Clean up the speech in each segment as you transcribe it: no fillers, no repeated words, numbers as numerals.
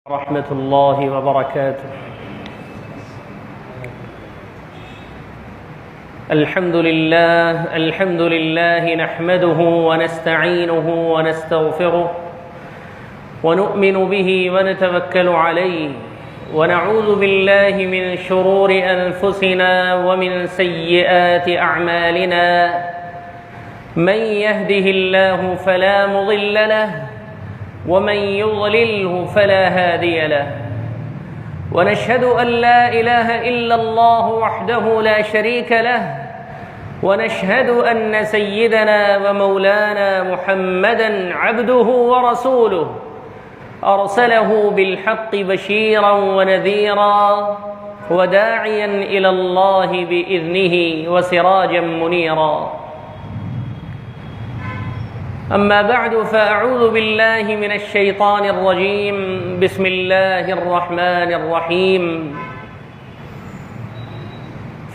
ورحمة الله وبركاته. الحمد لله نحمده ونستعينه ونستغفره ونؤمن به ونتوكل عليه ونعوذ بالله من شرور أنفسنا ومن سيئات أعمالنا. من يهده الله فلا مضل له ومن يضلله فلا هادي له. ونشهد أن لا إله إلا الله وحده لا شريك له. ونشهد أن سيدنا ومولانا محمدا عبده ورسوله أرسله بالحق بشيرا ونذيرا وداعيا إلى الله بإذنه وسراجا منيرا. أما بعد فأعوذ بالله من الشيطان الرجيم. بسم الله الرحمن الرحيم.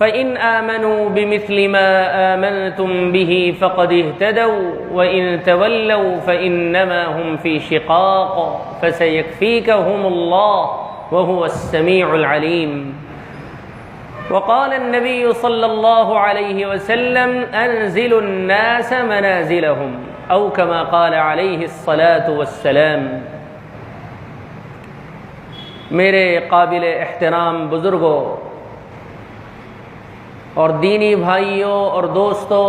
فإن آمنوا بمثل ما آمنتم به فقد اهتدوا وإن تولوا فإنما هم في شقاق فسيكفيكهم الله وهو السميع العليم. وقال النبي صلى الله عليه وسلم أنزلوا الناس منازلهم أو كما قال عليه الصلاة والسلام. میرے قابل احترام بزرگوں اور دینی بھائیوں اور دوستوں،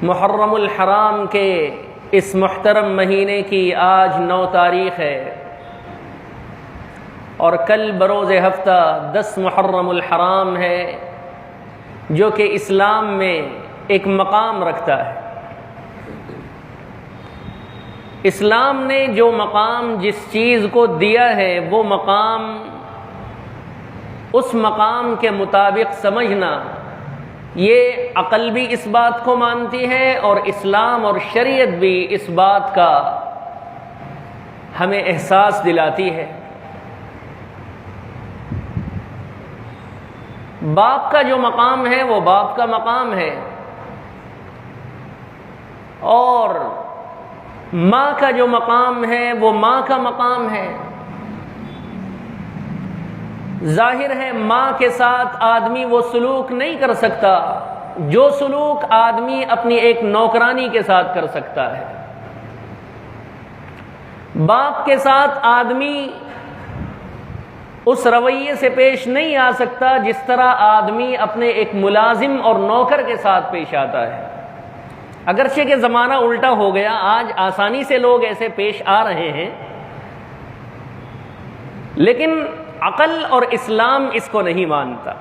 محرم الحرام کے اس محترم مہینے کی آج 9 تاریخ ہے اور کل بروز ہفتہ 10 محرم الحرام ہے، جو کہ اسلام میں ایک مقام رکھتا ہے. اسلام نے جو مقام جس چیز کو دیا ہے وہ مقام، اس مقام کے مطابق سمجھنا، یہ عقل بھی اس بات کو مانتی ہے اور اسلام اور شریعت بھی اس بات کا ہمیں احساس دلاتی ہے. باپ کا جو مقام ہے وہ باپ کا مقام ہے اور ماں کا جو مقام ہے وہ ماں کا مقام ہے. ظاہر ہے ماں کے ساتھ آدمی وہ سلوک نہیں کر سکتا جو سلوک آدمی اپنی ایک نوکرانی کے ساتھ کر سکتا ہے. باپ کے ساتھ آدمی اس رویے سے پیش نہیں آ سکتا جس طرح آدمی اپنے ایک ملازم اور نوکر کے ساتھ پیش آتا ہے. اگرچہ کہ زمانہ الٹا ہو گیا، آج آسانی سے لوگ ایسے پیش آ رہے ہیں، لیکن عقل اور اسلام اس کو نہیں مانتا.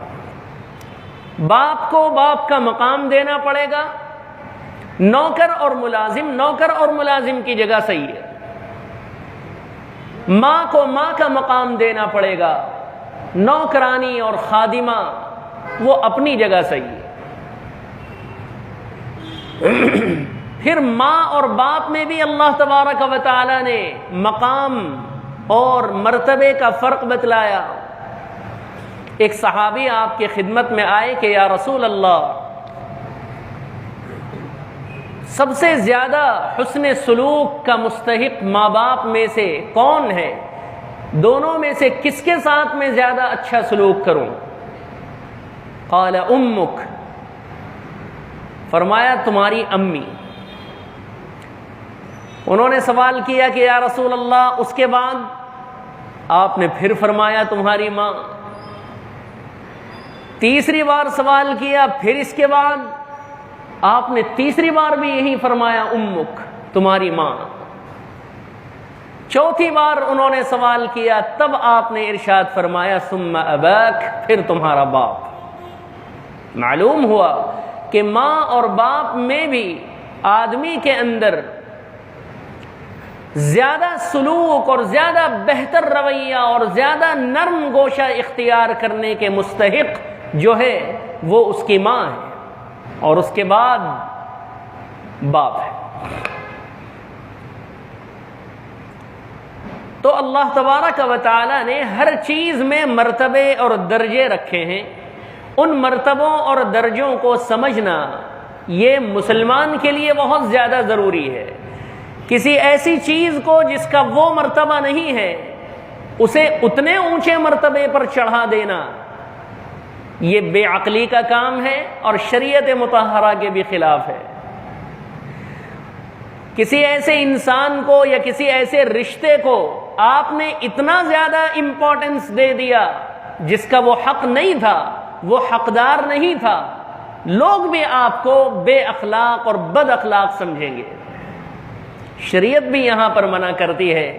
باپ کو باپ کا مقام دینا پڑے گا. نوکر اور ملازم کی جگہ صحیح ہے. ماں کو ماں کا مقام دینا پڑے گا. نوکرانی اور خادمہ وہ اپنی جگہ صحیح ہے. پھر ماں اور باپ میں بھی اللہ تبارک و تعالی نے مقام اور مرتبے کا فرق بتلایا. ایک صحابی آپ کی خدمت میں آئے کہ یا رسول اللہ، سب سے زیادہ حسن سلوک کا مستحق ماں باپ میں سے کون ہے؟ دونوں میں سے کس کے ساتھ میں زیادہ اچھا سلوک کروں؟ قال امک، فرمایا تمہاری امی. انہوں نے سوال کیا کہ یا رسول اللہ اس کے بعد؟ آپ نے پھر فرمایا تمہاری ماں. تیسری بار سوال کیا، پھر اس کے بعد آپ نے تیسری بار بھی یہی فرمایا امک، تمہاری ماں. چوتھی بار انہوں نے سوال کیا، تب آپ نے ارشاد فرمایا ثم اباک، پھر تمہارا باپ. معلوم ہوا کہ ماں اور باپ میں بھی آدمی کے اندر زیادہ سلوک اور زیادہ بہتر رویہ اور زیادہ نرم گوشہ اختیار کرنے کے مستحق جو ہے وہ اس کی ماں ہے اور اس کے بعد باپ ہے. تو اللہ تبارک و تعالی نے ہر چیز میں مرتبے اور درجے رکھے ہیں. ان مرتبوں اور درجوں کو سمجھنا یہ مسلمان کے لیے بہت زیادہ ضروری ہے کسی ایسی چیز کو جس کا وہ مرتبہ نہیں ہے اسے اتنے اونچے مرتبے پر چڑھا دینا، یہ بے عقلی کا کام ہے اور شریعت مطہرہ کے بھی خلاف ہے۔ کسی ایسے انسان کو یا کسی ایسے رشتے کو آپ نے اتنا زیادہ امپورٹنس دے دیا جس کا وہ حق نہیں تھا، وہ حقدار نہیں تھا، لوگ بھی آپ کو بے اخلاق اور بد اخلاق سمجھیں گے۔ شریعت بھی یہاں پر منع کرتی ہے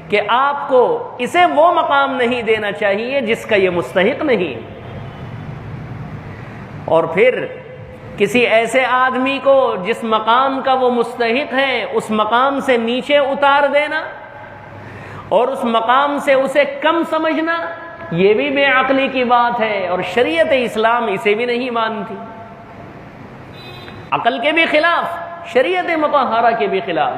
کہ آپ کو اسے وہ مقام نہیں دینا چاہیے جس کا یہ مستحق نہیں، اور پھر کسی ایسے آدمی کو جس مقام کا وہ مستحق ہے اس مقام سے نیچے اتار دینا اور اس مقام سے اسے کم سمجھنا، یہ بھی بے عقلی کی بات ہے، اور شریعت اسلام اسے بھی نہیں مانتی۔ عقل کے بھی خلاف، شریعت مطہرہ کے بھی خلاف۔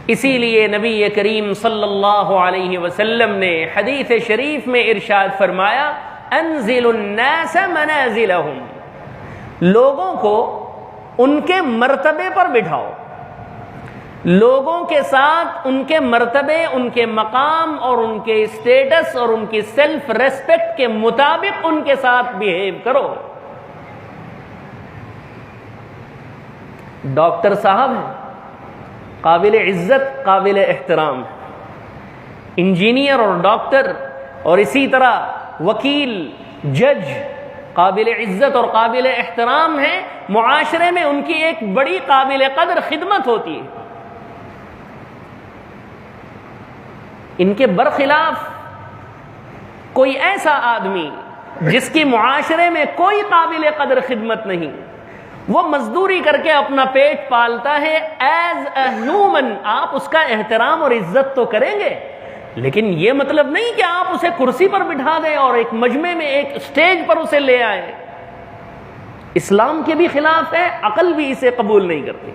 اسی لیے نبی کریم صلی اللہ علیہ وسلم نے حدیث شریف میں ارشاد فرمایا، انزل الناس منازلہم، لوگوں کو ان کے مرتبے پر بٹھاؤ، لوگوں کے ساتھ ان کے مرتبے، ان کے مقام اور ان کے اسٹیٹس اور ان کی سیلف ریسپیکٹ کے مطابق ان کے ساتھ بیہیو کرو۔ ڈاکٹر صاحب ہیں، قابل عزت، قابل احترام، انجینئر اور ڈاکٹر، اور اسی طرح وکیل، جج، قابل عزت اور قابل احترام ہیں، معاشرے میں ان کی ایک بڑی قابل قدر خدمت ہوتی ہے۔ ان کے برخلاف کوئی ایسا آدمی جس کی معاشرے میں کوئی قابل قدر خدمت نہیں، وہ مزدوری کر کے اپنا پیٹ پالتا ہے، ایز اے ہیومن آپ اس کا احترام اور عزت تو کریں گے، لیکن یہ مطلب نہیں کہ آپ اسے کرسی پر بٹھا دیں اور ایک مجمع میں ایک سٹیج پر اسے لے آئیں۔ اسلام کے بھی خلاف ہے، عقل بھی اسے قبول نہیں کرتی۔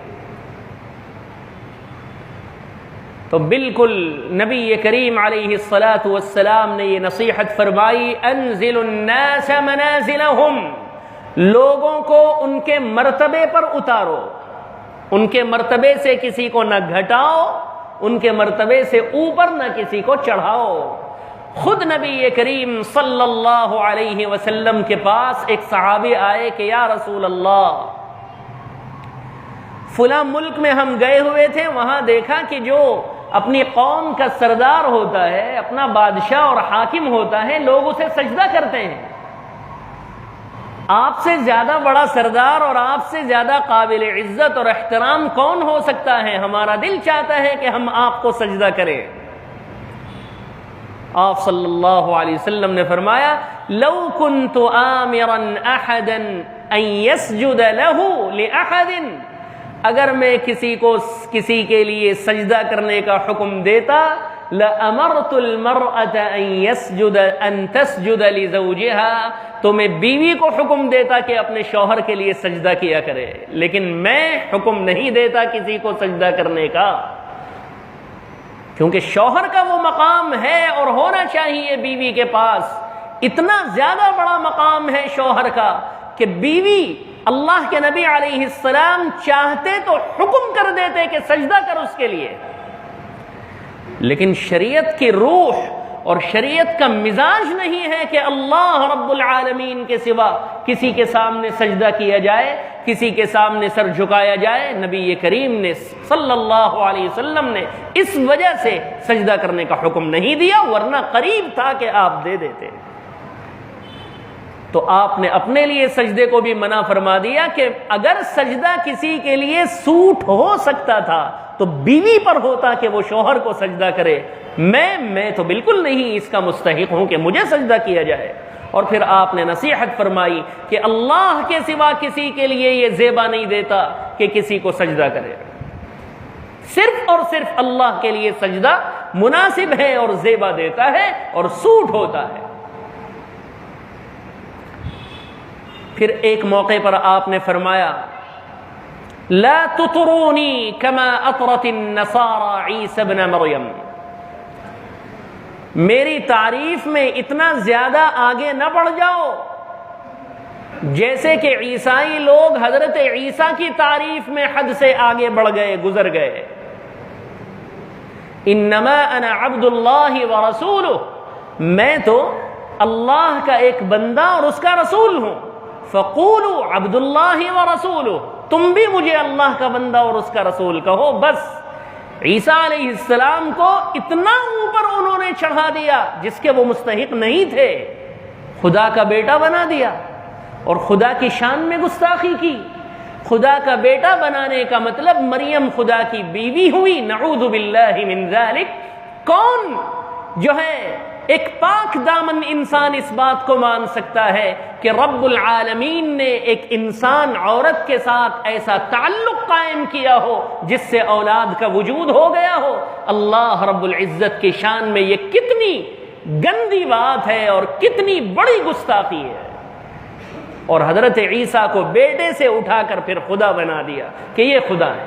تو بالکل نبی کریم علیہ الصلاۃ والسلام نے یہ نصیحت فرمائی، انزل الناس منازلہم، لوگوں کو ان کے مرتبے پر اتارو، ان کے مرتبے سے کسی کو نہ گھٹاؤ، ان کے مرتبے سے اوپر نہ کسی کو چڑھاؤ۔ خود نبی کریم صلی اللہ علیہ وسلم کے پاس ایک صحابی آئے کہ یا رسول اللہ، فلاں ملک میں ہم گئے ہوئے تھے، وہاں دیکھا کہ جو اپنی قوم کا سردار ہوتا ہے، اپنا بادشاہ اور حاکم ہوتا ہے، لوگ اسے سجدہ کرتے ہیں۔ آپ سے زیادہ بڑا سردار اور آپ سے زیادہ قابل عزت اور احترام کون ہو سکتا ہے؟ ہمارا دل چاہتا ہے کہ ہم آپ کو سجدہ کریں۔ آپ صلی اللہ علیہ وسلم نے فرمایا، لو كنت آمرا احدا ان يسجد له لاحد، اگر میں کسی کے لیے سجدہ کرنے کا حکم دیتا، لَأَمَرْتُ الْمَرْأَةَ أَن تَسْجُدَ لِزَوْجِهَا، تو میں بیوی کو حکم دیتا کہ اپنے شوہر کے لیے سجدہ کیا کرے، لیکن میں حکم نہیں دیتا کسی کو سجدہ کرنے کا، کیونکہ شوہر کا وہ مقام ہے اور ہونا چاہیے بیوی کے پاس۔ اتنا زیادہ بڑا مقام ہے شوہر کا کہ بیوی، اللہ کے نبی علیہ السلام چاہتے تو حکم کر دیتے کہ سجدہ کر اس کے لیے، لیکن شریعت کی روح اور شریعت کا مزاج نہیں ہے کہ اللہ رب العالمین کے سوا کسی کے سامنے سجدہ کیا جائے، کسی کے سامنے سر جھکایا جائے۔ نبی کریم نے صلی اللہ علیہ وسلم نے اس وجہ سے سجدہ کرنے کا حکم نہیں دیا، ورنہ قریب تھا کہ آپ دے دیتے۔ تو آپ نے اپنے لیے سجدے کو بھی منع فرما دیا کہ اگر سجدہ کسی کے لیے سوٹ ہو سکتا تھا تو بیوی پر ہوتا کہ وہ شوہر کو سجدہ کرے، میں تو بالکل نہیں اس کا مستحق ہوں کہ مجھے سجدہ کیا جائے۔ اور پھر آپ نے نصیحت فرمائی کہ اللہ کے سوا کسی کے لیے یہ زیبا نہیں دیتا کہ کسی کو سجدہ کرے، صرف اور صرف اللہ کے لیے سجدہ مناسب ہے اور زیبا دیتا ہے اور سوٹ ہوتا ہے۔ پھر ایک موقع پر آپ نے فرمایا، لا تطرونی کما اطرت النصارى عیسی ابن مریم، میری تعریف میں اتنا زیادہ آگے نہ بڑھ جاؤ جیسے کہ عیسائی لوگ حضرت عیسیٰ کی تعریف میں حد سے آگے بڑھ گئے، گزر گئے۔ انما انا عبد اللہ ورسولہ، میں تو اللہ کا ایک بندہ اور اس کا رسول ہوں۔ فقولوا عبد اللہ ورسولہ، تم بھی مجھے اللہ کا بندہ اور اس کا رسول کہو۔ بس عیسیٰ علیہ السلام کو اتنا اوپر انہوں نے چڑھا دیا جس کے وہ مستحق نہیں تھے، خدا کا بیٹا بنا دیا اور خدا کی شان میں گستاخی کی۔ خدا کا بیٹا بنانے کا مطلب مریم خدا کی بیوی ہوئی، نعوذ باللہ من ذالک۔ کون جو ہے ایک پاک دامن انسان اس بات کو مان سکتا ہے کہ رب العالمین نے ایک انسان عورت کے ساتھ ایسا تعلق قائم کیا ہو جس سے اولاد کا وجود ہو گیا ہو؟ اللہ رب العزت کی شان میں یہ کتنی گندی بات ہے اور کتنی بڑی گستاخی ہے۔ اور حضرت عیسیٰ کو بیٹے سے اٹھا کر پھر خدا بنا دیا کہ یہ خدا ہے،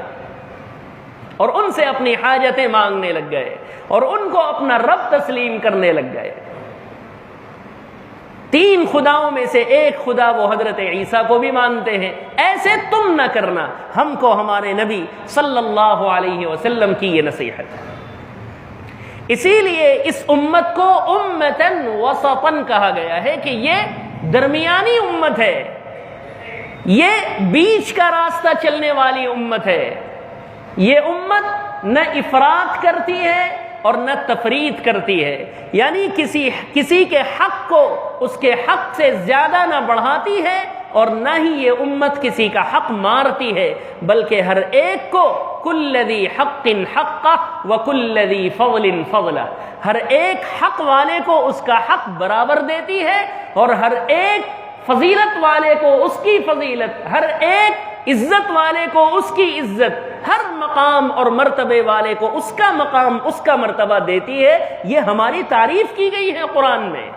اور ان سے اپنی حاجتیں مانگنے لگ گئے اور ان کو اپنا رب تسلیم کرنے لگ گئے۔ تین خداؤں میں سے ایک خدا وہ حضرت عیسیٰ کو بھی مانتے ہیں۔ ایسے تم نہ کرنا، ہم کو ہمارے نبی صلی اللہ علیہ وسلم کی یہ نصیحت ہے۔ اسی لیے اس امت کو امتاً وسطاً کہا گیا ہے کہ یہ درمیانی امت ہے، یہ بیچ کا راستہ چلنے والی امت ہے۔ یہ امت نہ افراط کرتی ہے اور نہ تفریط کرتی ہے، یعنی کسی کے حق کو اس کے حق سے زیادہ نہ بڑھاتی ہے اور نہ ہی یہ امت کسی کا حق مارتی ہے، بلکہ ہر ایک کو کل ذی حق حقہ وکل ذی فضل فضلہ، ہر ایک حق والے کو اس کا حق برابر دیتی ہے اور ہر ایک فضیلت والے کو اس کی فضیلت، ہر ایک عزت والے کو اس کی عزت، ہر مقام اور مرتبے والے کو اس کا مقام، اس کا مرتبہ دیتی ہے۔ یہ ہماری تعریف کی گئی ہے قرآن میں،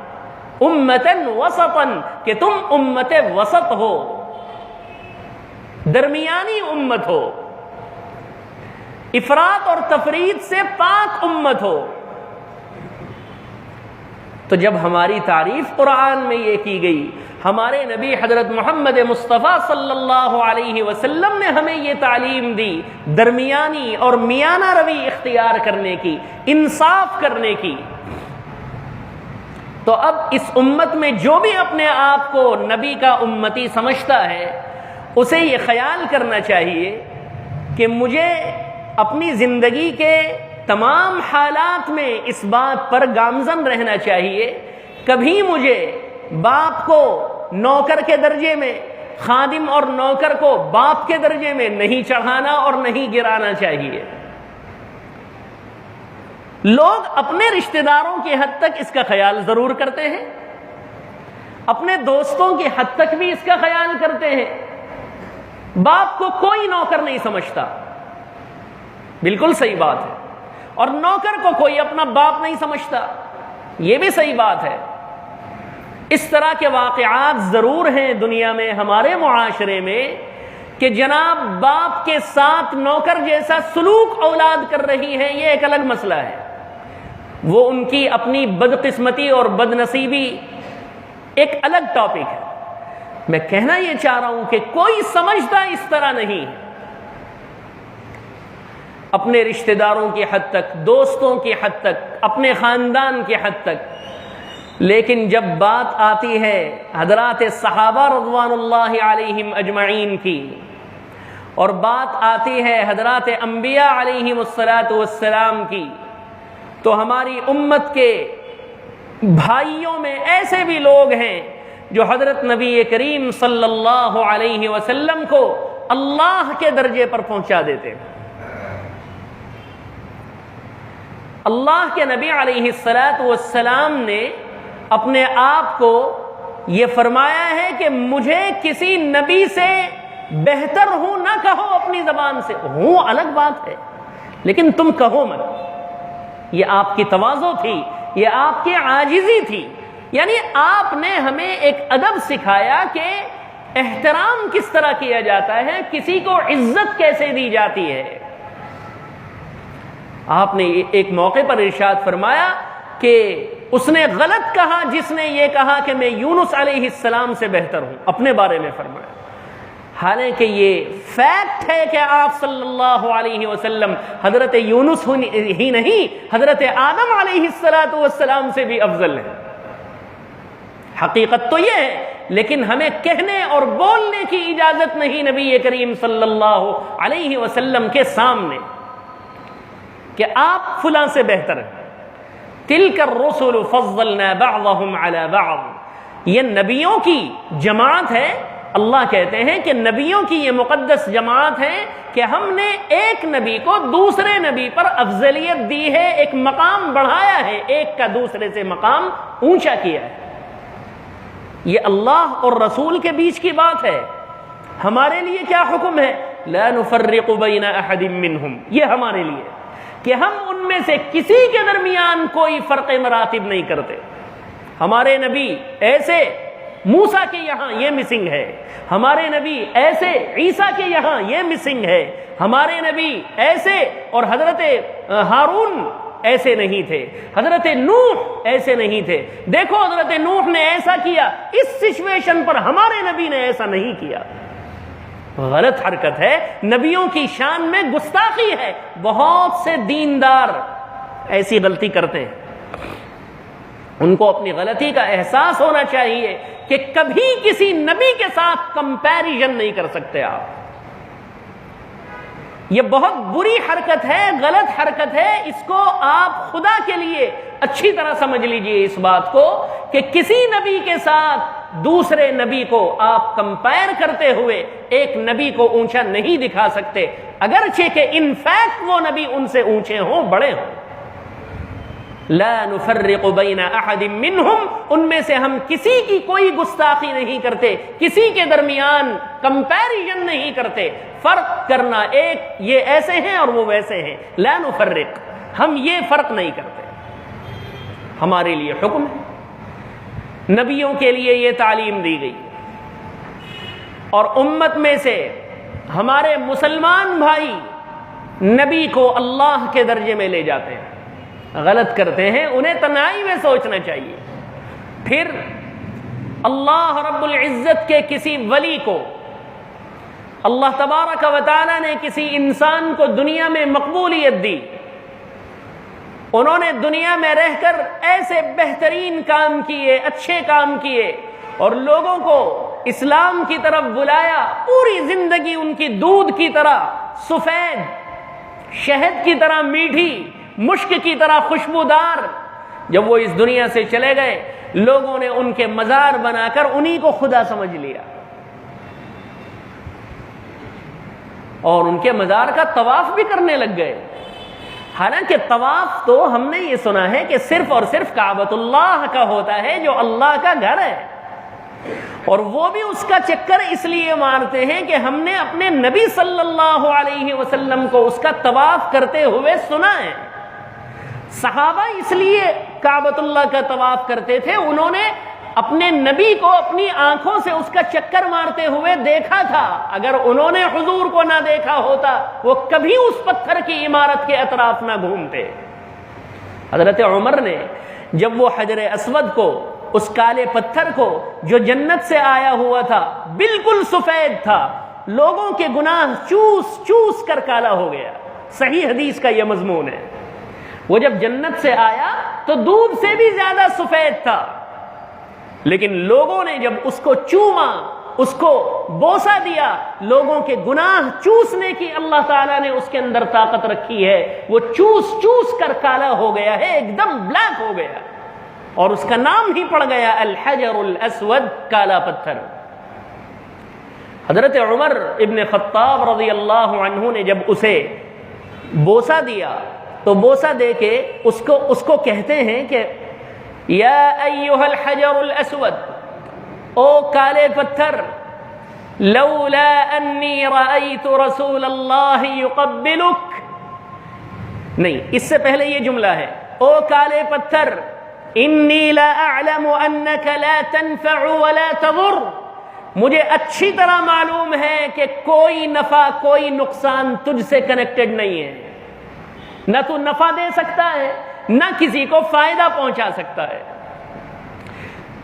امتاً وسطاً، کہ تم امت وسط ہو، درمیانی امت ہو، افراط اور تفریط سے پاک امت ہو۔ تو جب ہماری تعریف قرآن میں یہ کی گئی، ہمارے نبی حضرت محمد مصطفیٰ صلی اللہ علیہ وسلم نے ہمیں یہ تعلیم دی درمیانی اور میانہ روی اختیار کرنے کی، انصاف کرنے کی، تو اب اس امت میں جو بھی اپنے آپ کو نبی کا امتی سمجھتا ہے اسے یہ خیال کرنا چاہیے کہ مجھے اپنی زندگی کے تمام حالات میں اس بات پر گامزن رہنا چاہیے، کبھی مجھے باپ کو نوکر کے درجے میں، خادم اور نوکر کو باپ کے درجے میں نہیں چڑھانا اور نہیں گرانا چاہیے۔ لوگ اپنے رشتہ داروں کی حد تک اس کا خیال ضرور کرتے ہیں، اپنے دوستوں کی حد تک بھی اس کا خیال کرتے ہیں۔ باپ کو کوئی نوکر نہیں سمجھتا، بالکل صحیح بات ہے، اور نوکر کو کوئی اپنا باپ نہیں سمجھتا، یہ بھی صحیح بات ہے۔ اس طرح کے واقعات ضرور ہیں دنیا میں، ہمارے معاشرے میں، کہ جناب باپ کے ساتھ نوکر جیسا سلوک اولاد کر رہی ہے، یہ ایک الگ مسئلہ ہے، وہ ان کی اپنی بدقسمتی اور بدنصیبی ایک الگ ٹاپک ہے۔ میں کہنا یہ چاہ رہا ہوں کہ کوئی سمجھتا اس طرح نہیں، اپنے رشتہ داروں کی حد تک، دوستوں کی حد تک، اپنے خاندان کی حد تک، لیکن جب بات آتی ہے حضرات صحابہ رضوان اللہ علیہم اجمعین کی، اور بات آتی ہے حضرات انبیاء علیہم السلام کی، تو ہماری امت کے بھائیوں میں ایسے بھی لوگ ہیں جو حضرت نبی کریم صلی اللہ علیہ وسلم کو اللہ کے درجے پر پہنچا دیتے ہیں۔ اللہ کے نبی علیہ السلام نے اپنے آپ کو یہ فرمایا ہے کہ مجھے کسی نبی سے بہتر ہوں نہ کہو، اپنی زبان سے ہوں الگ بات ہے، لیکن تم کہو مت۔ یہ آپ کی تواضع تھی، یہ آپ کی عاجزی تھی، یعنی آپ نے ہمیں ایک ادب سکھایا کہ احترام کس طرح کیا جاتا ہے، کسی کو عزت کیسے دی جاتی ہے۔ آپ نے ایک موقع پر ارشاد فرمایا، کہ اس نے غلط کہا جس نے یہ کہا کہ میں یونس علیہ السلام سے بہتر ہوں، اپنے بارے میں فرمایا، حالانکہ یہ فیکٹ ہے کہ آپ صلی اللہ علیہ وسلم حضرت یونس ہی نہیں، حضرت آدم علیہ السلام سے بھی افضل ہیں۔ حقیقت تو یہ ہے، لیکن ہمیں کہنے اور بولنے کی اجازت نہیں نبی کریم صلی اللہ علیہ وسلم کے سامنے کہ آپ فلاں سے بہتر ہیں۔ تلک الرسل فضلنا بعضهم على بعض، یہ نبیوں کی جماعت ہے۔ اللہ کہتے ہیں کہ نبیوں کی یہ مقدس جماعت ہے کہ ہم نے ایک نبی کو دوسرے نبی پر افضلیت دی ہے، ایک مقام بڑھایا ہے، ایک کا دوسرے سے مقام اونچا کیا ہے۔ یہ اللہ اور رسول کے بیچ کی بات ہے۔ ہمارے لیے کیا حکم ہے؟ لا نفرق بین احد منہم، یہ ہمارے لیے کہ ہم ان میں سے کسی کے درمیان کوئی فرق مراتب نہیں کرتے۔ ہمارے نبی ایسے، موسیٰ کے یہاں یہ مسنگ ہے، ہمارے نبی ایسے، عیسیٰ کے یہاں یہ مسنگ ہے، ہمارے نبی ایسے، اور حضرت ہارون ایسے نہیں تھے، حضرت نوح ایسے نہیں تھے، دیکھو حضرت نوح نے ایسا کیا، اس سچویشن پر ہمارے نبی نے ایسا نہیں کیا۔ غلط حرکت ہے، نبیوں کی شان میں گستاخی ہے۔ بہت سے دیندار ایسی غلطی کرتے ہیں، ان کو اپنی غلطی کا احساس ہونا چاہیے کہ کبھی کسی نبی کے ساتھ کمپیریزن نہیں کر سکتے آپ۔ یہ بہت بری حرکت ہے، غلط حرکت ہے، اس کو آپ خدا کے لیے اچھی طرح سمجھ لیجئے اس بات کو کہ کسی نبی کے ساتھ دوسرے نبی کو آپ کمپائر کرتے ہوئے ایک نبی کو اونچا نہیں دکھا سکتے، اگرچہ کہ ان فیکٹ وہ نبی ان سے اونچے ہوں، بڑے ہوں۔ لا نفرق بین احد منہم، ان میں سے ہم کسی کی کوئی گستاخی نہیں کرتے، کسی کے درمیان کمپیریزن نہیں کرتے، فرق کرنا ایک یہ ایسے ہیں اور وہ ویسے ہیں، لا نفرق، ہم یہ فرق نہیں کرتے۔ ہمارے لیے حکم ہے، نبیوں کے لیے یہ تعلیم دی گئی، اور امت میں سے ہمارے مسلمان بھائی نبی کو اللہ کے درجے میں لے جاتے ہیں، غلط کرتے ہیں، انہیں تنہائی میں سوچنا چاہیے۔ پھر اللہ رب العزت کے کسی ولی کو اللہ تبارک و تعالی نے کسی انسان کو دنیا میں مقبولیت دی، انہوں نے دنیا میں رہ کر ایسے بہترین کام کیے، اچھے کام کیے، اور لوگوں کو اسلام کی طرف بلایا، پوری زندگی ان کی دودھ کی طرح سفید، شہد کی طرح میٹھی، مشک کی طرح خوشبودار۔ جب وہ اس دنیا سے چلے گئے، لوگوں نے ان کے مزار بنا کر انہی کو خدا سمجھ لیا، اور ان کے مزار کا طواف بھی کرنے لگ گئے۔ حالانکہ طواف تو ہم نے یہ سنا ہے کہ صرف اور صرف کعبۃ اللہ کا ہوتا ہے، جو اللہ کا گھر ہے، اور وہ بھی اس کا چکر اس لیے مارتے ہیں کہ ہم نے اپنے نبی صلی اللہ علیہ وسلم کو اس کا طواف کرتے ہوئے سنا ہے۔ صحابہ اس لیے کعبۃ اللہ کا طواف کرتے تھے، انہوں نے اپنے نبی کو اپنی آنکھوں سے اس کا چکر مارتے ہوئے دیکھا تھا۔ اگر انہوں نے حضور کو نہ دیکھا ہوتا، وہ کبھی اس پتھر کی عمارت کے اطراف نہ گھومتے۔ حضرت عمر نے جب وہ حجر اسود کو، اس کالے پتھر کو جو جنت سے آیا ہوا تھا، بالکل سفید تھا، لوگوں کے گناہ چوس چوس کر کالا ہو گیا، صحیح حدیث کا یہ مضمون ہے، وہ جب جنت سے آیا تو دودھ سے بھی زیادہ سفید تھا، لیکن لوگوں نے جب اس کو چوما، اس کو بوسہ دیا، لوگوں کے گناہ چوسنے کی اللہ تعالیٰ نے اس کے اندر طاقت رکھی ہے، وہ چوس چوس کر کالا ہو گیا ہے، ایک دم بلیک ہو گیا، اور اس کا نام ہی پڑ گیا الحجر الاسود، کالا پتھر۔ حضرت عمر ابن خطاب رضی اللہ عنہ نے جب اسے بوسہ دیا تو بوسہ دے کے اس کو کہتے ہیں کہ یا ایھا الحجر الاسود، او کالے پتھر، لولا انی رأیت رسول اللہ یقبلک، نہیں، اس سے پہلے یہ جملہ ہے، او کالے پتھر، انی لا اعلم انک لا تنفع ولا تضر، مجھے اچھی طرح معلوم ہے کہ کوئی نفع کوئی نقصان تجھ سے کنیکٹڈ نہیں ہے، نہ تو نفع دے سکتا ہے، نہ کسی کو فائدہ پہنچا سکتا ہے۔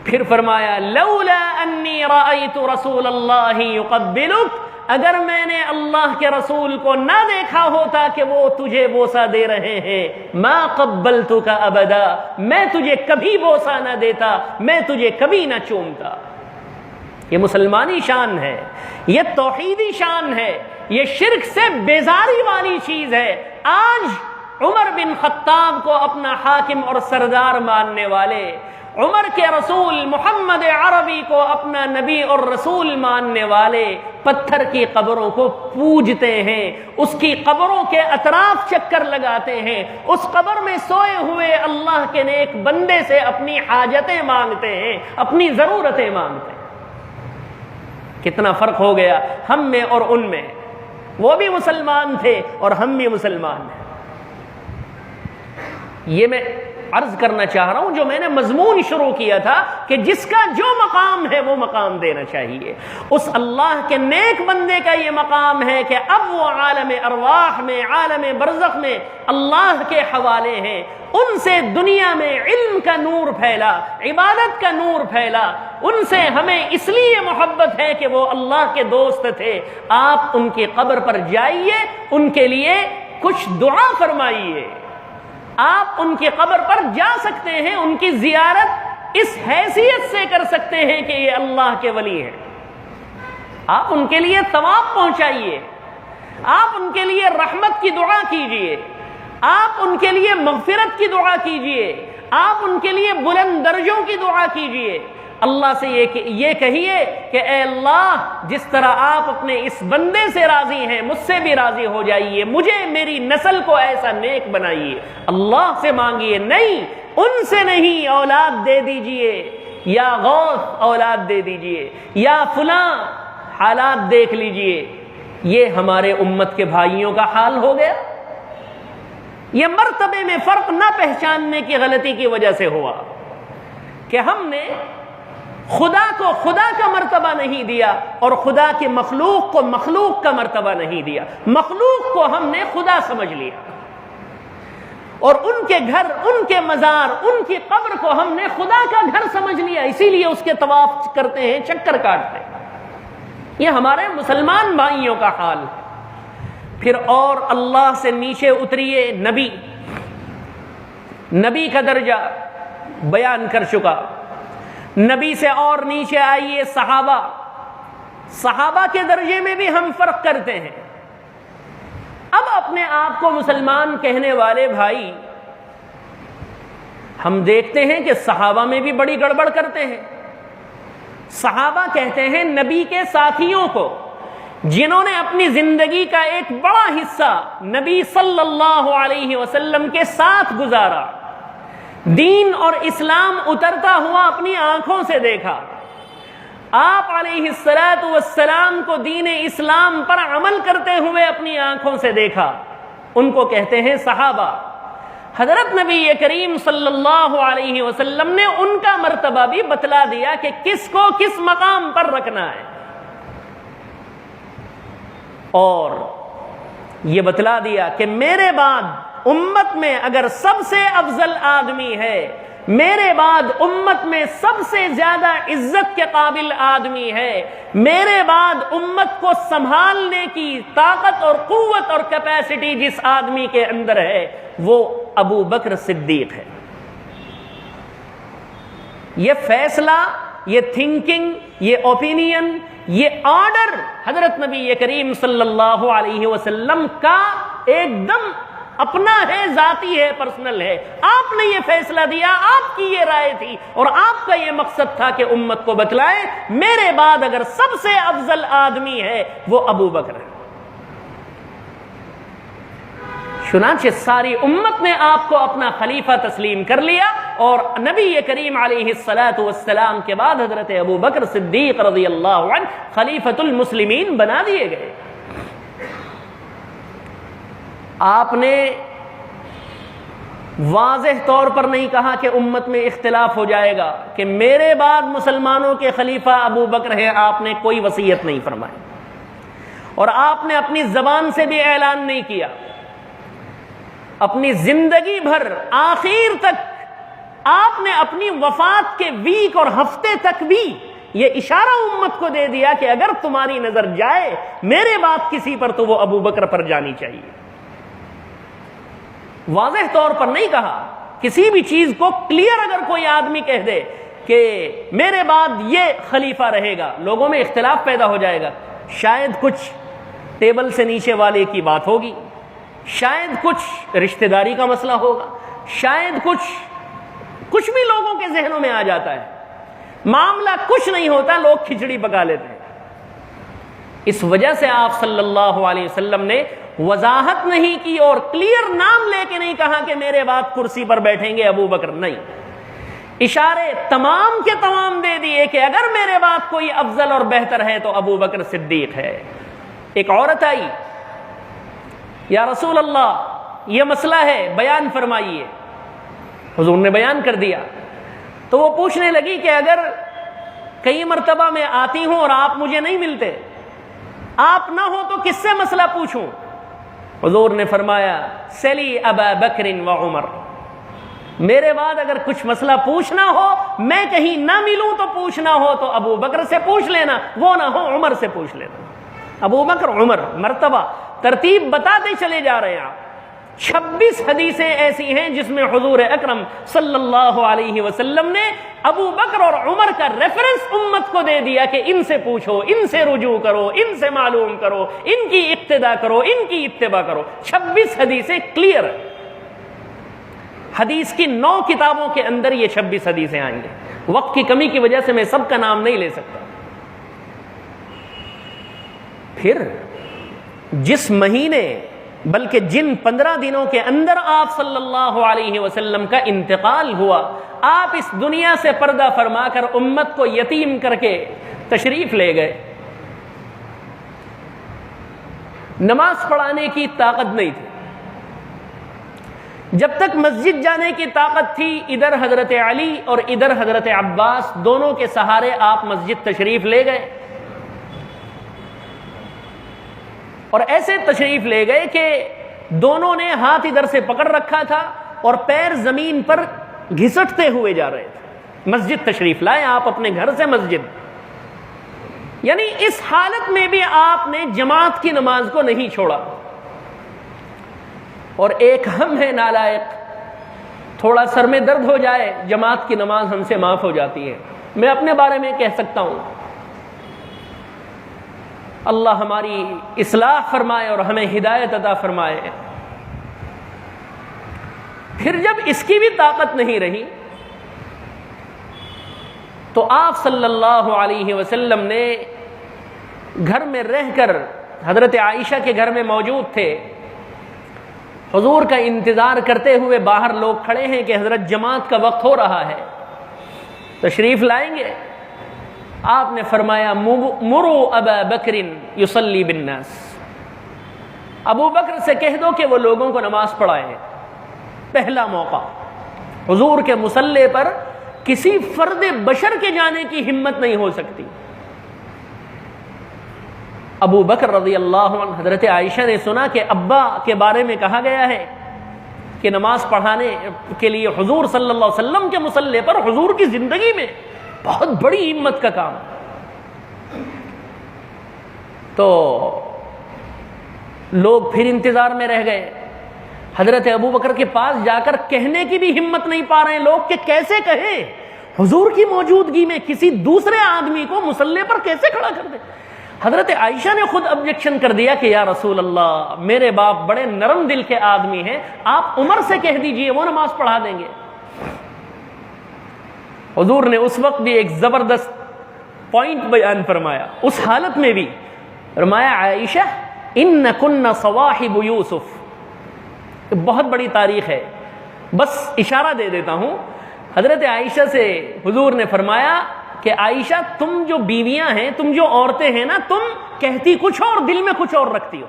پھر فرمایا لولا انی رأیت رسول اللہ یقبلک، اگر میں نے اللہ کے رسول کو نہ دیکھا ہوتا کہ وہ تجھے بوسہ دے رہے ہیں، ما قبلتک ابدا، میں تجھے کبھی بوسہ نہ دیتا، میں تجھے کبھی نہ چومتا۔ یہ مسلمانی شان ہے، یہ توحیدی شان ہے، یہ شرک سے بیزاری والی چیز ہے۔ آج عمر بن خطاب کو اپنا حاکم اور سردار ماننے والے، عمر کے رسول محمد عربی کو اپنا نبی اور رسول ماننے والے پتھر کی قبروں کو پوجتے ہیں، اس کی قبروں کے اطراف چکر لگاتے ہیں، اس قبر میں سوئے ہوئے اللہ کے نیک بندے سے اپنی حاجتیں مانگتے ہیں، اپنی ضرورتیں مانگتے ہیں۔ کتنا فرق ہو گیا ہم میں اور ان میں، وہ بھی مسلمان تھے اور ہم بھی مسلمان ہیں۔ یہ میں عرض کرنا چاہ رہا ہوں، جو میں نے مضمون شروع کیا تھا کہ جس کا جو مقام ہے وہ مقام دینا چاہیے، اس اللہ کے نیک بندے کا یہ مقام ہے کہ اب وہ عالم ارواح میں، عالم برزخ میں اللہ کے حوالے ہیں، ان سے دنیا میں علم کا نور پھیلا، عبادت کا نور پھیلا، ان سے ہمیں اس لیے محبت ہے کہ وہ اللہ کے دوست تھے۔ آپ ان کی قبر پر جائیے، ان کے لیے کچھ دعا فرمائیے، آپ ان کی قبر پر جا سکتے ہیں، ان کی زیارت اس حیثیت سے کر سکتے ہیں کہ یہ اللہ کے ولی ہیں۔ آپ ان کے لیے ثواب پہنچائیے، آپ ان کے لیے رحمت کی دعا کیجئے، آپ ان کے لیے مغفرت کی دعا کیجئے، آپ ان کے لیے بلند درجوں کی دعا کیجئے۔ اللہ سے یہ کہیے کہ اے اللہ، جس طرح آپ اپنے اس بندے سے راضی ہیں، مجھ سے بھی راضی ہو جائیے، مجھے میری نسل کو ایسا نیک بنائیے۔ اللہ سے مانگیے، نہیں ان سے نہیں، اولاد دے دیجئے، یا غوث اولاد دے دیجئے، یا فلاں حالات دیکھ لیجئے۔ یہ ہمارے امت کے بھائیوں کا حال ہو گیا۔ یہ مرتبے میں فرق نہ پہچاننے کی غلطی کی وجہ سے ہوا کہ ہم نے خدا کو خدا کا مرتبہ نہیں دیا اور خدا کے مخلوق کو مخلوق کا مرتبہ نہیں دیا۔ مخلوق کو ہم نے خدا سمجھ لیا اور ان کے گھر، ان کے مزار، ان کی قبر کو ہم نے خدا کا گھر سمجھ لیا، اسی لیے اس کے طواف کرتے ہیں، چکر کاٹتے ہیں۔ یہ ہمارے مسلمان بھائیوں کا حال ہے۔ پھر اور اللہ سے نیچے اتریے، نبی کا درجہ بیان کر چکا، نبی سے اور نیچے آئیے صحابہ کے درجے میں بھی ہم فرق کرتے ہیں۔ اب اپنے آپ کو مسلمان کہنے والے بھائی، ہم دیکھتے ہیں کہ صحابہ میں بھی بڑی گڑبڑ کرتے ہیں۔ صحابہ کہتے ہیں نبی کے ساتھیوں کو، جنہوں نے اپنی زندگی کا ایک بڑا حصہ نبی صلی اللہ علیہ وسلم کے ساتھ گزارا، دین اور اسلام اترتا ہوا اپنی آنکھوں سے دیکھا، آپ علیہ الصلاۃ والسلام کو دین اسلام پر عمل کرتے ہوئے اپنی آنکھوں سے دیکھا، ان کو کہتے ہیں صحابہ۔ حضرت نبی کریم صلی اللہ علیہ وسلم نے ان کا مرتبہ بھی بتلا دیا کہ کس کو کس مقام پر رکھنا ہے، اور یہ بتلا دیا کہ میرے بعد امت میں اگر سب سے افضل آدمی ہے، میرے بعد امت میں سب سے زیادہ عزت کے قابل آدمی ہے، میرے بعد امت کو سنبھالنے کی طاقت اور قوت اور کیپیسٹی جس آدمی کے اندر ہے، وہ ابو بکر صدیق ہے۔ یہ فیصلہ، یہ تھنکنگ، یہ اوپینین، یہ آرڈر حضرت نبی کریم صلی اللہ علیہ وسلم کا ایک دم اپنا ہے، ذاتی ہے، پرسنل ہے۔ آپ نے یہ فیصلہ دیا، آپ کی یہ رائے تھی اور آپ کا یہ مقصد تھا کہ امت کو بتلائے میرے بعد اگر سب سے افضل آدمی ہے وہ ابو بکر ہے۔ چنانچہ ساری امت نے آپ کو اپنا خلیفہ تسلیم کر لیا اور نبی کریم علیہ الصلاۃ والسلام کے بعد حضرت ابو بکر صدیق رضی اللہ عنہ خلیفۃ المسلمین بنا دیے گئے۔ آپ نے واضح طور پر نہیں کہا کہ امت میں اختلاف ہو جائے گا کہ میرے بعد مسلمانوں کے خلیفہ ابو بکر ہے، آپ نے کوئی وصیت نہیں فرمائی اور آپ نے اپنی زبان سے بھی اعلان نہیں کیا۔ اپنی زندگی بھر آخر تک آپ نے اپنی وفات کے ویک اور ہفتے تک بھی یہ اشارہ امت کو دے دیا کہ اگر تمہاری نظر جائے میرے بعد کسی پر تو وہ ابو بکر پر جانی چاہیے. واضح طور پر نہیں کہا. کسی بھی چیز کو کلیئر اگر کوئی آدمی کہہ دے کہ میرے بعد یہ خلیفہ رہے گا، لوگوں میں اختلاف پیدا ہو جائے گا. شاید کچھ ٹیبل سے نیچے والے کی بات ہوگی، شاید کچھ رشتہ داری کا مسئلہ ہوگا، شاید کچھ بھی لوگوں کے ذہنوں میں آ جاتا ہے. معاملہ کچھ نہیں ہوتا، لوگ کھچڑی پکا لیتے ہیں. اس وجہ سے آپ صلی اللہ علیہ وسلم نے وضاحت نہیں کی اور کلیئر نام لے کے نہیں کہا کہ میرے بعد کرسی پر بیٹھیں گے ابو بکر. نہیں، اشارے تمام کے تمام دے دیے کہ اگر میرے بعد کوئی افضل اور بہتر ہے تو ابو بکر صدیق ہے. ایک عورت آئی، یا رسول اللہ یہ مسئلہ ہے، بیان فرمائیے. حضور نے بیان کر دیا. تو وہ پوچھنے لگی کہ اگر کئی مرتبہ میں آتی ہوں اور آپ مجھے نہیں ملتے، آپ نہ ہو تو کس سے مسئلہ پوچھوں؟ حضور نے فرمایا سلی ابا بکر و عمر، میرے بعد اگر کچھ مسئلہ پوچھنا ہو، میں کہیں نہ ملوں تو پوچھنا ہو تو ابو بکر سے پوچھ لینا، وہ نہ ہو عمر سے پوچھ لینا. ابو بکر عمر، مرتبہ ترتیب بتاتے چلے جا رہے ہیں آپ. 26 حدیثیں ایسی ہیں جس میں حضور اکرم صلی اللہ علیہ وسلم نے ابو بکر اور عمر کا ریفرنس امت کو دے دیا کہ ان سے پوچھو، ان سے رجوع کرو، ان سے معلوم کرو، ان کی اقتداء کرو، ان کی اتباع کرو. 26 حدیثیں کلیئر. حدیث کی 9 کتابوں کے اندر یہ 26 حدیثیں آئیں گے. وقت کی کمی کی وجہ سے میں سب کا نام نہیں لے سکتا. پھر جس مہینے بلکہ جن 15 دنوں کے اندر آپ صلی اللہ علیہ وسلم کا انتقال ہوا، آپ اس دنیا سے پردہ فرما کر امت کو یتیم کر کے تشریف لے گئے. نماز پڑھانے کی طاقت نہیں تھی. جب تک مسجد جانے کی طاقت تھی، ادھر حضرت علی اور ادھر حضرت عباس، دونوں کے سہارے آپ مسجد تشریف لے گئے. اور ایسے تشریف لے گئے کہ دونوں نے ہاتھ ادھر سے پکڑ رکھا تھا اور پیر زمین پر گھسٹتے ہوئے جا رہے تھے. مسجد تشریف لائے آپ اپنے گھر سے مسجد. یعنی اس حالت میں بھی آپ نے جماعت کی نماز کو نہیں چھوڑا. اور ایک ہم ہے نالائق، تھوڑا سر میں درد ہو جائے جماعت کی نماز ہم سے معاف ہو جاتی ہے. میں اپنے بارے میں کہہ سکتا ہوں، اللہ ہماری اصلاح فرمائے اور ہمیں ہدایت عطا فرمائے. پھر جب اس کی بھی طاقت نہیں رہی تو آپ صلی اللہ علیہ وسلم نے گھر میں رہ کر، حضرت عائشہ کے گھر میں موجود تھے، حضور کا انتظار کرتے ہوئے باہر لوگ کھڑے ہیں کہ حضرت جماعت کا وقت ہو رہا ہے، تشریف لائیں گے. آپ نے فرمایا مرو ابا بکر یصلی بالناس، ابو بکر سے کہہ دو کہ وہ لوگوں کو نماز پڑھائے. پہلا موقع، حضور کے مصلی پر کسی فرد بشر کے جانے کی ہمت نہیں ہو سکتی. ابو بکر رضی اللہ عنہ، حضرت عائشہ نے سنا کہ ابا کے بارے میں کہا گیا ہے کہ نماز پڑھانے کے لیے حضور صلی اللہ علیہ وسلم کے مصلی پر، حضور کی زندگی میں بہت بڑی ہمت کا کام. تو لوگ پھر انتظار میں رہ گئے. حضرت ابو بکر کے پاس جا کر کہنے کی بھی ہمت نہیں پا رہے ہیں لوگ کہ کیسے کہیں حضور کی موجودگی میں کسی دوسرے آدمی کو مصلی پر کیسے کھڑا کر دے. حضرت عائشہ نے خود آبجیکشن کر دیا کہ یا رسول اللہ، میرے باپ بڑے نرم دل کے آدمی ہیں، آپ عمر سے کہہ دیجئے، وہ نماز پڑھا دیں گے. حضور نے اس وقت بھی ایک زبردست پوائنٹ بیان فرمایا. اس حالت میں بھی فرمایا عائشہ انکن صواحب یوسف. بہت بڑی تاریخ ہے، بس اشارہ دے دیتا ہوں. حضرت عائشہ سے حضور نے فرمایا کہ عائشہ، تم جو بیویاں ہیں، تم جو عورتیں ہیں نا، تم کہتی کچھ اور دل میں کچھ اور رکھتی ہو.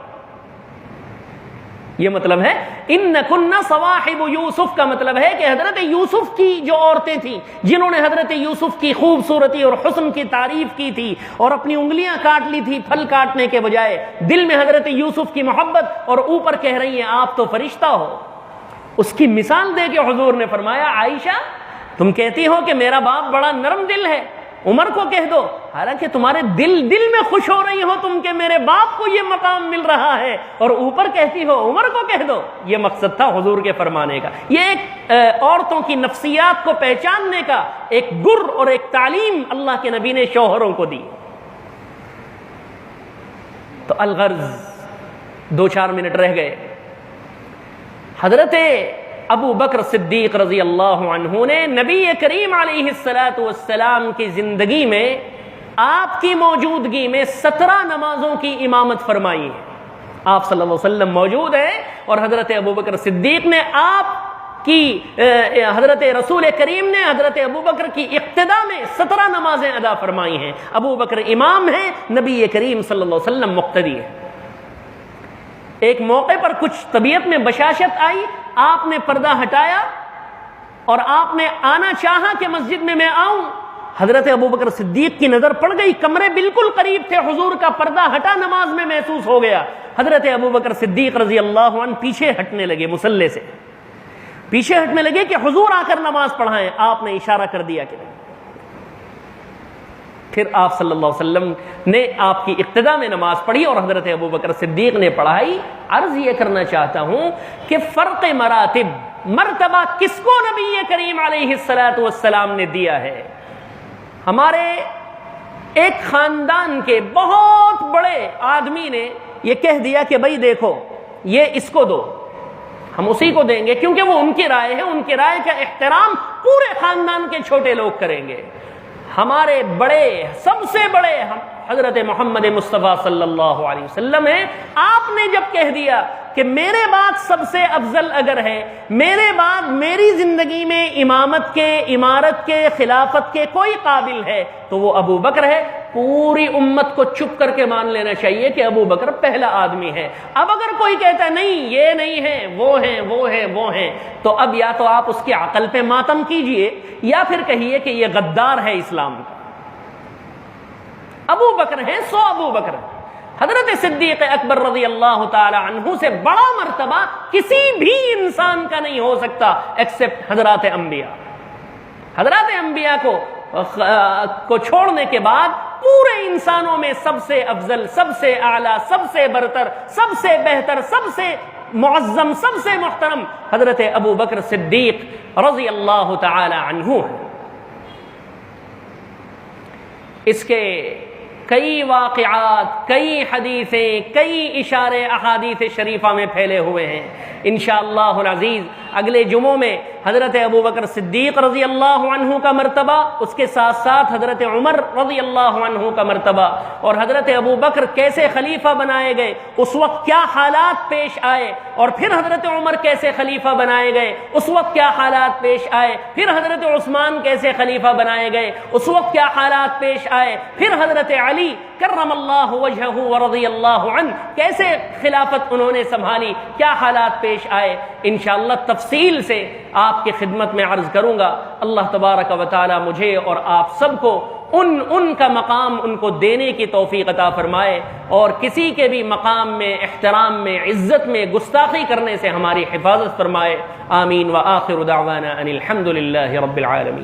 یہ مطلب ہے انکن صواحب یوسف کا مطلب ہے کہ حضرت یوسف کی جو عورتیں تھیں جنہوں نے حضرت یوسف کی خوبصورتی اور حسن کی تعریف کی تھی اور اپنی انگلیاں کاٹ لی تھی پھل کاٹنے کے بجائے، دل میں حضرت یوسف کی محبت، اور اوپر کہہ رہی ہیں آپ تو فرشتہ ہو. اس کی مثال دے کے حضور نے فرمایا عائشہ تم کہتی ہو کہ میرا باپ بڑا نرم دل ہے، عمر کو کہہ دو، حالانکہ تمہارے دل میں خوش ہو رہی ہو تم کہ میرے باپ کو یہ مقام مل رہا ہے، اور اوپر کہتی ہو عمر کو کہہ دو۔ یہ مقصد تھا حضور کے فرمانے کا۔ یہ ایک عورتوں کی نفسیات کو پہچاننے کا ایک گر اور ایک تعلیم اللہ کے نبی نے شوہروں کو دی۔ تو الغرض 2-4 منٹ رہ گئے۔ حضرت ابو بکر صدیق رضی اللہ عنہ نے نبی کریم علیہ السلام کی زندگی میں آپ کی موجودگی میں 17 نمازوں کی امامت فرمائی ہے۔ آپ صلی اللہ علیہ وسلم موجود ہیں اور حضرت ابو بکر صدیق نے آپ کی حضرت رسول کریم نے حضرت ابو بکر کی اقتداء میں 17 نمازیں ادا فرمائی ہیں۔ ابو بکر امام ہیں، نبی کریم صلی اللہ علیہ وسلم مقتدی ہے۔ ایک موقع پر کچھ طبیعت میں بشاشت آئی، آپ نے پردہ ہٹایا اور آپ نے آنا چاہا کہ مسجد میں آؤں۔ حضرت ابوبکر صدیق کی نظر پڑ گئی، کمرے بالکل قریب تھے، حضور کا پردہ ہٹا نماز میں محسوس ہو گیا۔ حضرت ابوبکر صدیق رضی اللہ عنہ پیچھے ہٹنے لگے، مصلی سے پیچھے ہٹنے لگے کہ حضور آ کر نماز پڑھائیں۔ آپ نے اشارہ کر دیا کہ پھر آپ صلی اللہ علیہ وسلم نے آپ کی اقتداء میں نماز پڑھی اور حضرت ابوبکر صدیق نے پڑھائی۔ عرض یہ کرنا چاہتا ہوں کہ فرق مراتب، مرتبہ کس کو نبی کریم علیہ السلام نے دیا ہے؟ ہمارے ایک خاندان کے بہت بڑے آدمی نے یہ کہہ دیا کہ بھائی دیکھو یہ اس کو دو، ہم اسی کو دیں گے کیونکہ وہ ان کی رائے ہے، ان کی رائے کا احترام پورے خاندان کے چھوٹے لوگ کریں گے۔ ہمارے بڑے، سب سے بڑے حضرت محمد مصطفیٰ صلی اللہ علیہ وسلم ہیں۔ آپ نے جب کہہ دیا کہ میرے بعد سب سے افضل اگر ہے، میرے بعد میری زندگی میں امامت کے، امارت کے، خلافت کے کوئی قابل ہے تو وہ ابو بکر ہے، پوری امت کو چپ کر کے مان لینا چاہیے کہ ابو بکر پہلا آدمی ہے۔ اب اگر کوئی کہتا ہے نہیں یہ نہیں ہے، وہ ہیں وہ ہیں وہ ہیں، تو اب یا تو آپ اس کی عقل پہ ماتم کیجئے یا پھر کہیے کہ یہ غدار ہے اسلام کا۔ ابو بکر ہیں، 100 ابو بکر ہیں۔ حضرت صدیق اکبر رضی اللہ تعالی عنہ سے بڑا مرتبہ کسی بھی انسان کا نہیں ہو سکتا ایکسپٹ حضرات انبیاء۔ حضرات انبیاء کو چھوڑنے کے بعد پورے انسانوں میں سب سے افضل، سب سے اعلیٰ، سب سے برتر، سب سے بہتر، سب سے معظم، سب سے محترم حضرت ابو بکر صدیق رضی اللہ تعالی عنہ ہے۔ اس کے کئی واقعات، کئی حدیثیں، کئی اشارے احادیث شریفہ میں پھیلے ہوئے ہیں۔ انشاءاللہ العزیز اگلے جمعوں میں حضرت ابوبکر صدیق رضی اللہ عنہ کا مرتبہ، اس کے ساتھ ساتھ حضرت عمر رضی اللہ عنہ کا مرتبہ، اور حضرت ابوبکر کیسے خلیفہ بنائے گئے، اس وقت کیا حالات پیش آئے، اور پھر حضرت عمر کیسے خلیفہ بنائے گئے، اس وقت کیا حالات پیش آئے، پھر حضرت عثمان کیسے خلیفہ بنائے گئے، اس وقت کیا حالات پیش آئے، پھر حضرت علی کرم اللہ وجہہ ورضی اللہ عنہ کیسے خلافت انہوں نے سنبھالی، کیا حالات پیش آئے، انشاءاللہ تفصیل سے آپ کی خدمت میں عرض کروں گا۔ اللہ تبارک و تعالی مجھے اور آپ سب کو ان کا مقام ان کو دینے کی توفیق عطا فرمائے، اور کسی کے بھی مقام میں، احترام میں، عزت میں گستاخی کرنے سے ہماری حفاظت فرمائے۔ آمین۔ وآخر دعوانا ان الحمد للہ رب العالمین۔